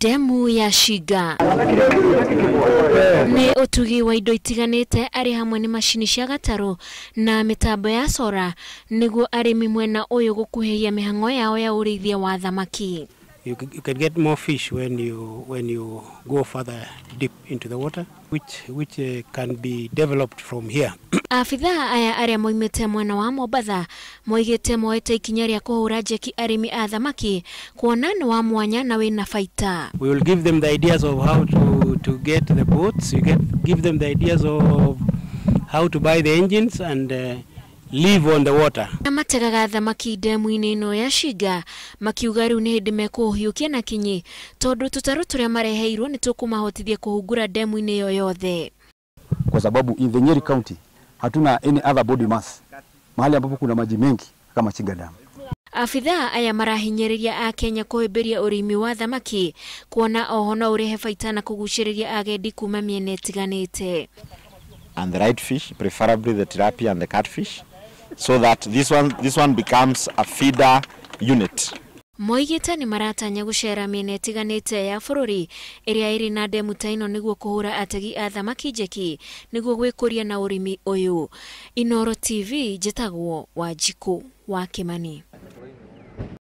Ndemu ya Chinga ni utugi wa indo itiganite ari hamwe ni mashini cia gataro na mitambo ya sora niguo arimi mwena uyu gukuhia mihango yao ya urithia wa thamaki. You can get more fish when you go further deep into the water, which can be developed from here. Abithaa aya aria moimite mwena wa Abithaa moigite moete ikinya ria kuhura jeki arimi a thamaki kuona ni wa mwanya na wina faita. We will give them the ideas of how to get the boats. Give them the ideas of how to buy the engines and live on the water. Mategaga thamaki ndemu-ini ino ya Chinga makiuga riu ni hindi mekuhiukia na kinyi tondu tutaru turia mareheirwo ni tukumahotithia kuhungura ndemu-ini yo yothe. Kwa sababu in the Nyeri county hatuna any other body mass mahali ambapo kuna maji mengi kama Chinga Dam. Abithaa aya marahinyiriria a Kenya kuhimbiria urimi wa thamaki kuona oho no urehe faita na kuguciriria agendi kuma miena itiganite. And the right fish, preferably the tilapia and the catfish, so that this one becomes a feeder unit. Moigite ni maratanya gucera miena itiganite ya bururi iria iri na ndemu ta ino niguo kuhura ategi a thamaki jeki niguo gwikuria na urimi uyu. Inoro TV jitagwo Wanjiku wa Kimani.